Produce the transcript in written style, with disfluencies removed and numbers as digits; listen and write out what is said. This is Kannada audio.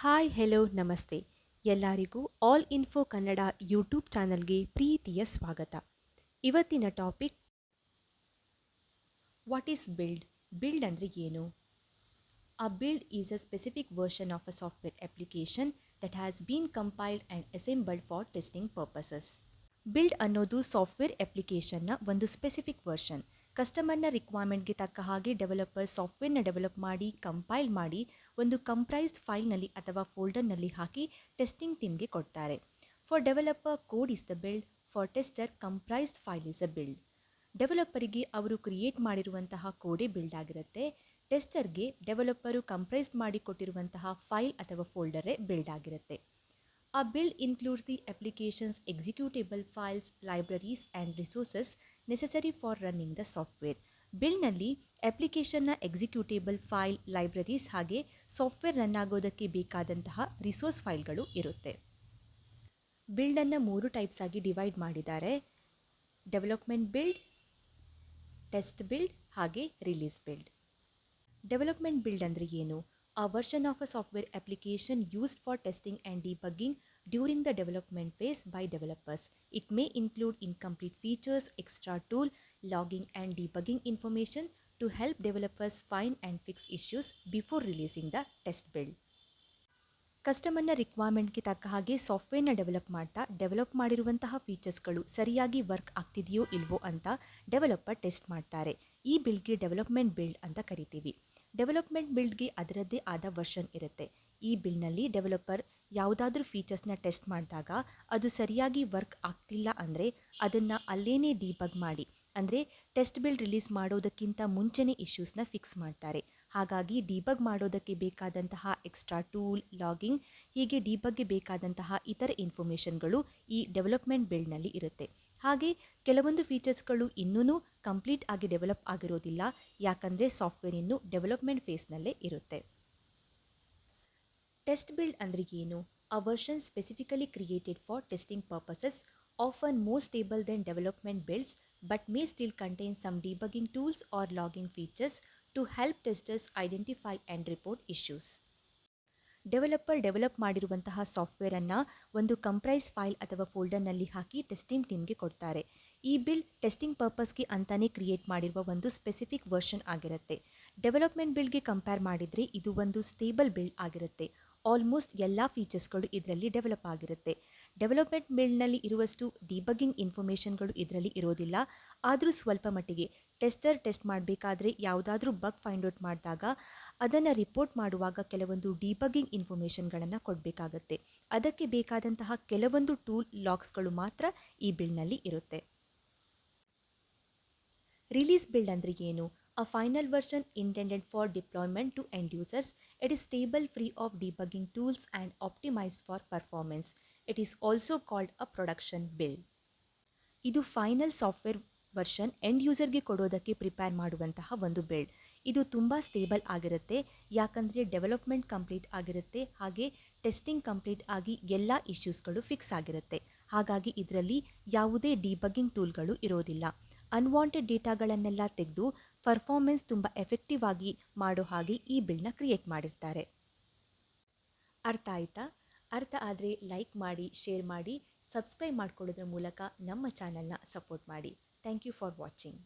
ಹಾಯ್ ಹೆಲೋ ನಮಸ್ತೆ ಎಲ್ಲರಿಗೂ ಆಲ್ ಇನ್ಫೋ ಕನ್ನಡ ಯೂಟ್ಯೂಬ್ ಚಾನಲ್ಗೆ ಪ್ರೀತಿಯ ಸ್ವಾಗತ. ಇವತ್ತಿನ topic what is build. Build ಅಂದರೆ ಏನು? A build is a specific version of a software application that has been compiled and assembled for testing purposes. Build ಅನ್ನೋದು ಸಾಫ್ಟ್ವೇರ್ ಅಪ್ಲಿಕೇಶನ್ನ ಒಂದು ಸ್ಪೆಸಿಫಿಕ್ ವರ್ಷನ್. ಕಸ್ಟಮರ್ನ ರಿಕ್ವೈರ್ಮೆಂಟ್ಗೆ ತಕ್ಕ ಹಾಗೆ ಡೆವಲಪರ್ ಸಾಫ್ಟ್ವೇರ್ನ ಡೆವಲಪ್ ಮಾಡಿ ಕಂಪೈಲ್ ಮಾಡಿ ಒಂದು ಕಂಪ್ರೈಸ್ಡ್ ಫೈಲ್ನಲ್ಲಿ ಅಥವಾ ಫೋಲ್ಡರ್ನಲ್ಲಿ ಹಾಕಿ ಟೆಸ್ಟಿಂಗ್ ಟೀಮ್ಗೆ ಕೊಡ್ತಾರೆ. For developer code is the build, for tester comprised file is a build. ಡೆವಲಪರಿಗೆ ಅವರು ಕ್ರಿಯೇಟ್ ಮಾಡಿರುವಂತಹ ಕೋಡೇ ಬಿಲ್ಡ್ ಆಗಿರುತ್ತೆ. ಟೆಸ್ಟರ್ಗೆ ಡೆವಲಪರು ಕಂಪ್ರೈಸ್ಡ್ ಮಾಡಿ ಕೊಟ್ಟಿರುವಂತಹ ಫೈಲ್ ಅಥವಾ ಫೋಲ್ಡರೇ ಬಿಲ್ಡ್ ಆಗಿರುತ್ತೆ. A build includes the application's executable files, libraries and resources necessary for running the software. ಬಿಲ್ಡ್ನಲ್ಲಿ ಅಪ್ಲಿಕೇಶನ್ನ ಎಕ್ಸಿಕ್ಯೂಟೇಬಲ್ ಫೈಲ್, ಲೈಬ್ರರೀಸ್ ಹಾಗೆ ಸಾಫ್ಟ್ವೇರ್ ರನ್ ಆಗೋದಕ್ಕೆ ಬೇಕಾದಂತಹ ರಿಸೋರ್ಸ್ ಫೈಲ್ಗಳು ಇರುತ್ತೆ. ಬಿಲ್ಡನ್ನು 3 ಟೈಪ್ಸ್ ಆಗಿ ಡಿವೈಡ್ ಮಾಡಿದ್ದಾರೆ: ಡೆವಲಪ್ಮೆಂಟ್ ಬಿಲ್ಡ್, ಟೆಸ್ಟ್ ಬಿಲ್ಡ್ ಹಾಗೆ ರಿಲೀಸ್ ಬಿಲ್ಡ್. ಡೆವಲಪ್ಮೆಂಟ್ ಬಿಲ್ಡ್ ಅಂದರೆ ಏನು? A version of a software application used for testing and debugging during the development phase by developers. It may include incomplete features, extra tool, logging and debugging information to help developers find and fix issues before releasing the test build. ಕಸ್ಟಮರ್ನ ರಿಕ್ವೈರ್ಮೆಂಟ್ಗೆ ತಕ್ಕ ಹಾಗೆ ಸಾಫ್ಟ್ವೇರ್ನ ಡೆವಲಪ್ ಮಾಡಿರುವಂತಹ ಫೀಚರ್ಸ್ಗಳು ಸರಿಯಾಗಿ ವರ್ಕ್ ಆಗ್ತಿದೆಯೋ ಇಲ್ವೋ ಅಂತ ಡೆವಲಪರ್ ಟೆಸ್ಟ್ ಮಾಡ್ತಾರೆ. ಈ ಬಿಲ್ಡ್ಗೆ ಡೆವಲಪ್ಮೆಂಟ್ ಬಿಲ್ಡ್ ಅಂತ ಕರಿತೀವಿ. ಡೆವಲಪ್ಮೆಂಟ್ ಬಿಲ್ಡ್ಗೆ ಅದರದ್ದೇ ಆದ ವರ್ಷನ್ ಇರುತ್ತೆ. ಈ ಬಿಲ್ಡ್ನಲ್ಲಿ ಡೆವಲಪರ್ ಯಾವುದಾದ್ರೂ ಫೀಚರ್ಸ್ನ ಟೆಸ್ಟ್ ಮಾಡಿದಾಗ ಅದು ಸರಿಯಾಗಿ ವರ್ಕ್ ಆಗ್ತಿಲ್ಲ ಅಂದರೆ ಅದನ್ನು ಅಲ್ಲೇನೇ ಡಿಬಗ್ ಮಾಡಿ, ಅಂದರೆ ಟೆಸ್ಟ್ ಬಿಲ್ಡ್ ರಿಲೀಸ್ ಮಾಡೋದಕ್ಕಿಂತ ಮುಂಚೆನೇ ಇಶ್ಯೂಸ್ನ ಫಿಕ್ಸ್ ಮಾಡ್ತಾರೆ. ಹಾಗಾಗಿ ಡಿಬಗ್ ಮಾಡೋದಕ್ಕೆ ಬೇಕಾದಂತಹ ಎಕ್ಸ್ಟ್ರಾ ಟೂಲ್, ಲಾಗಿಂಗ್ ಹೀಗೆ ಡಿಬಗ್ಗೆ ಬೇಕಾದಂತಹ ಇತರ ಇನ್ಫಾರ್ಮೇಷನ್ಗಳು ಈ ಡೆವಲಪ್ಮೆಂಟ್ ಬಿಲ್ಡ್ನಲ್ಲಿ ಇರುತ್ತೆ. ಹಾಗೆ ಕೆಲವೊಂದು ಫೀಚರ್ಸ್ಗಳು ಇನ್ನೂ ಕಂಪ್ಲೀಟ್ ಆಗಿ ಡೆವಲಪ್ ಆಗಿರೋದಿಲ್ಲ, ಯಾಕಂದರೆ ಸಾಫ್ಟ್ವೇರ್ ಇನ್ನೂ ಡೆವಲಪ್ಮೆಂಟ್ ಫೇಸ್ನಲ್ಲೇ ಇರುತ್ತೆ. ಟೆಸ್ಟ್ ಬಿಲ್ಡ್ ಅಂದರೆ ಏನು? A version specifically created for testing purposes, often more stable than development builds but may still contain some debugging tools or logging features to help testers identify and report issues. Develop ಮಾಡಿರುವಂತಹ ಸಾಫ್ಟ್ವೇರನ್ನು ಒಂದು ಕಂಪ್ರೈಸ್ ಫೈಲ್ ಅಥವಾ ಫೋಲ್ಡರ್ನಲ್ಲಿ ಹಾಕಿ ಟೆಸ್ಟಿಂಗ್ ಟೀಮ್ಗೆ ಕೊಡ್ತಾರೆ. ಈ ಬಿಲ್ಡ್ ಟೆಸ್ಟಿಂಗ್ ಪರ್ಪಸ್ಗೆ ಅಂತಾನೆ ಕ್ರಿಯೇಟ್ ಮಾಡಿರುವ ಒಂದು ಸ್ಪೆಸಿಫಿಕ್ ವರ್ಷನ್ ಆಗಿರುತ್ತೆ. ಡೆವಲಪ್ಮೆಂಟ್ ಬಿಲ್ಡ್ಗೆ ಕಂಪೇರ್ ಮಾಡಿದರೆ ಇದು ಒಂದು ಸ್ಟೇಬಲ್ ಬಿಲ್ಡ್ ಆಗಿರುತ್ತೆ. ಆಲ್ಮೋಸ್ಟ್ ಎಲ್ಲ ಫೀಚರ್ಸ್ಗಳು ಇದರಲ್ಲಿ ಡೆವಲಪ್ ಆಗಿರುತ್ತೆ. ಡೆವಲಪ್ಮೆಂಟ್ ಬಿಲ್ಡ್ನಲ್ಲಿ ಇರುವಷ್ಟು ಡಿಬಗ್ಗಿಂಗ್ ಇನ್ಫಾರ್ಮೇಷನ್ಗಳು ಇದರಲ್ಲಿ ಇರೋದಿಲ್ಲ. ಆದರೂ ಸ್ವಲ್ಪ ಮಟ್ಟಿಗೆ ಟೆಸ್ಟ್ ಮಾಡಬೇಕಾದ್ರೆ ಯಾವುದಾದ್ರೂ ಬಗ್ ಫೈಂಡ್ ಔಟ್ ಮಾಡಿದಾಗ ಅದನ್ನು ರಿಪೋರ್ಟ್ ಮಾಡುವಾಗ ಕೆಲವೊಂದು ಡಿಬಗ್ಗಿಂಗ್ ಇನ್ಫಾರ್ಮೇಷನ್ಗಳನ್ನು ಕೊಡಬೇಕಾಗತ್ತೆ. ಅದಕ್ಕೆ ಬೇಕಾದಂತಹ ಕೆಲವೊಂದು ಟೂಲ್, ಲಾಗ್ಸ್ಗಳು ಮಾತ್ರ ಈ ಬಿಲ್ಡ್ನಲ್ಲಿ ಇರುತ್ತೆ. ರಿಲೀಸ್ ಬಿಲ್ಡ್ ಅಂದರೆ ಏನು? A final version intended for deployment to end users. It is stable, free of debugging tools and optimized for performance. It is also called a production build. ಇದು ಫೈನಲ್ ಸಾಫ್ಟ್ವೇರ್ ವರ್ಷನ್ ಎಂಡ್ ಯೂಸರ್ಗೆ ಕೊಡೋದಕ್ಕೆ ಪ್ರಿಪೇರ್ ಮಾಡುವಂತಹ ಒಂದು ಬಿಲ್ಡ್. ಇದು ತುಂಬ ಸ್ಟೇಬಲ್ ಆಗಿರುತ್ತೆ, ಯಾಕಂದರೆ ಡೆವಲಪ್ಮೆಂಟ್ ಕಂಪ್ಲೀಟ್ ಆಗಿರುತ್ತೆ ಹಾಗೆ ಟೆಸ್ಟಿಂಗ್ ಕಂಪ್ಲೀಟ್ ಆಗಿ ಎಲ್ಲ ಇಶ್ಯೂಸ್ಗಳು ಫಿಕ್ಸ್ ಆಗಿರುತ್ತೆ. ಹಾಗಾಗಿ ಇದರಲ್ಲಿ ಯಾವುದೇ ಡಿಬಗ್ಗಿಂಗ್ ಟೂಲ್ಗಳು ಇರೋದಿಲ್ಲ. ಅನ್ವಾಂಟೆಡ್ ಡೇಟಾಗಳನ್ನೆಲ್ಲ ತೆಗೆದು ಪರ್ಫಾರ್ಮೆನ್ಸ್ ತುಂಬ ಎಫೆಕ್ಟಿವ್ ಆಗಿ ಮಾಡೋ ಹಾಗೆ ಈ ಬಿಲ್ಡ್ನ ಕ್ರಿಯೇಟ್ ಮಾಡಿರ್ತಾರೆ. ಅರ್ಥ ಆಯ್ತಾ? ಅರ್ಥ ಆದರೆ ಲೈಕ್ ಮಾಡಿ, ಶೇರ್ ಮಾಡಿ, ಸಬ್ಸ್ಕ್ರೈಬ್ ಮಾಡ್ಕೊಳ್ಳೋದ್ರ ಮೂಲಕ ನಮ್ಮ ಚಾನಲ್ನ ಸಪೋರ್ಟ್ ಮಾಡಿ. Thank you for watching.